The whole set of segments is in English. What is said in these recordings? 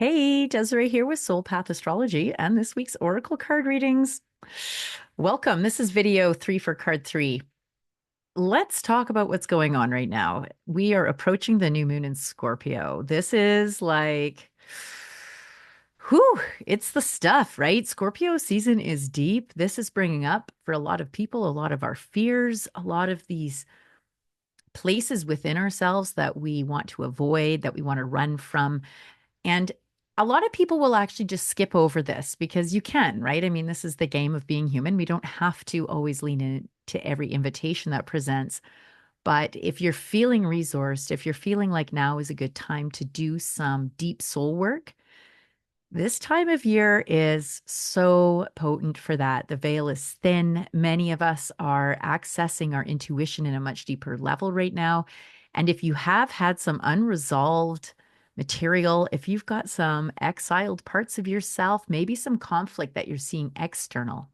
Hey, Desiree here with Soul Path Astrology and this week's Oracle card readings. Welcome. This is video 3 for card 3. Let's talk about what's going on right now. We are approaching the new moon in Scorpio. This is like, whew, it's the stuff, right? Scorpio season is deep. This is bringing up for a lot of people a lot of our fears, a lot of these places within ourselves that we want to avoid, that we want to run from. And a lot of people will actually just skip over this because you can, right? I mean, this is the game of being human. We don't have to always lean into every invitation that presents. But if you're feeling resourced, if you're feeling like now is a good time to do some deep soul work, this time of year is so potent for that. The veil is thin. Many of us are accessing our intuition in a much deeper level right now. And if you have had some unresolved material, if you've got some exiled parts of yourself, maybe some conflict that you're seeing external,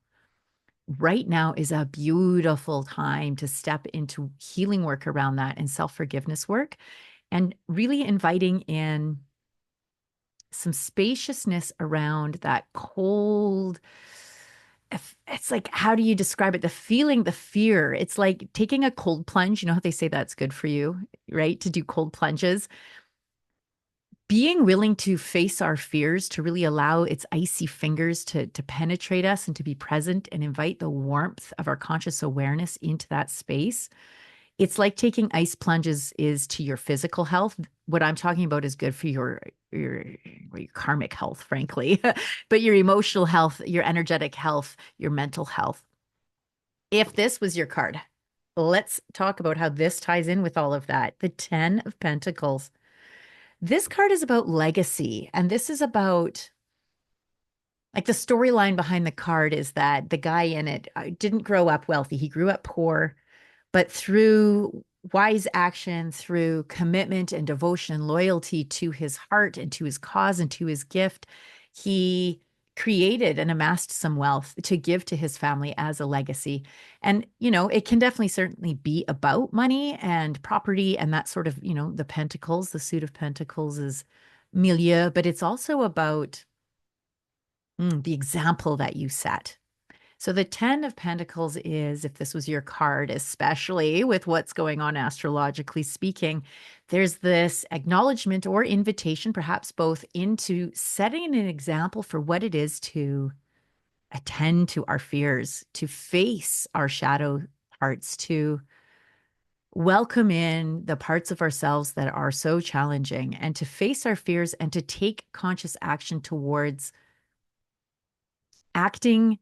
right now is a beautiful time to step into healing work around that and self-forgiveness work and really inviting in some spaciousness around that cold. It's like, how do you describe it? The feeling, the fear. It's like taking a cold plunge. You know how they say that's good for you, right? To do cold plunges. Being willing to face our fears, to really allow its icy fingers to penetrate us and to be present and invite the warmth of our conscious awareness into that space. It's like taking ice plunges is to your physical health. What I'm talking about is good for your karmic health, frankly, but your emotional health, your energetic health, your mental health. If this was your card, let's talk about how this ties in with all of that. The 10 of Pentacles. This card is about legacy, and this is about like the storyline behind the card is that the guy in it didn't grow up wealthy. He grew up poor. But through wise action, through commitment and devotion, loyalty to his heart and to his cause and to his gift, he created and amassed some wealth to give to his family as a legacy. And, it can definitely certainly be about money and property and that sort of, the pentacles, the suit of pentacles is milieu, but it's also about the example that you set. So the 10 of Pentacles is, if this was your card, especially with what's going on astrologically speaking, there's this acknowledgement or invitation, perhaps both, into setting an example for what it is to attend to our fears, to face our shadow parts, to welcome in the parts of ourselves that are so challenging, and to face our fears and to take conscious action towards acting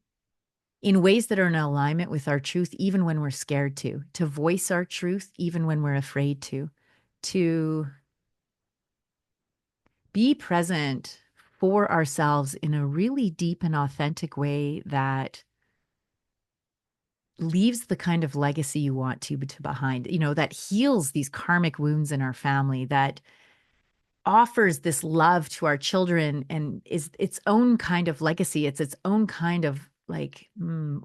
in ways that are in alignment with our truth, even when we're scared to voice our truth, even when we're afraid to be present for ourselves in a really deep and authentic way that leaves the kind of legacy you want to behind, that heals these karmic wounds in our family, that offers this love to our children and is its own kind of legacy. It's its own kind of like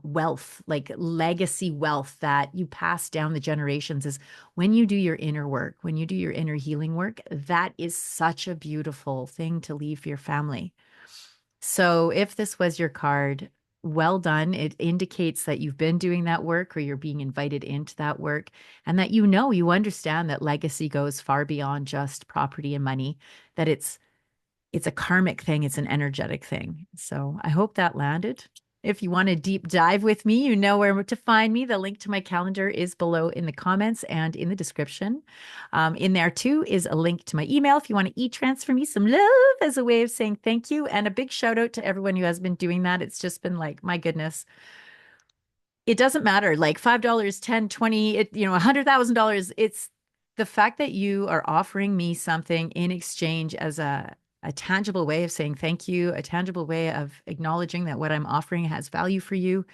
wealth, like legacy wealth that you pass down the generations. Is when you do your inner work, when you do your inner healing work, that is such a beautiful thing to leave for your family. So if this was your card, well done. It indicates that you've been doing that work or you're being invited into that work and that you understand that legacy goes far beyond just property and money, that it's a karmic thing, it's an energetic thing. So I hope that landed. If you want a deep dive with me, you know where to find me. The link to my calendar is below in the comments and in the description. In there too is a link to my email if you want to e-transfer me some love as a way of saying thank you. And a big shout out to everyone who has been doing that. It's just been like, my goodness, it doesn't matter, like $5, 10, 20, $100,000. It's the fact that you are offering me something in exchange as a tangible way of saying thank you, a tangible way of acknowledging that what I'm offering has value for you.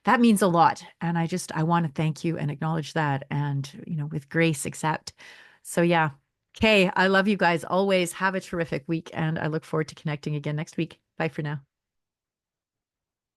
That means a lot. And I want to thank you and acknowledge that and, with grace accept. So yeah. Okay. I love you guys always. Have a terrific week. And I look forward to connecting again next week. Bye for now.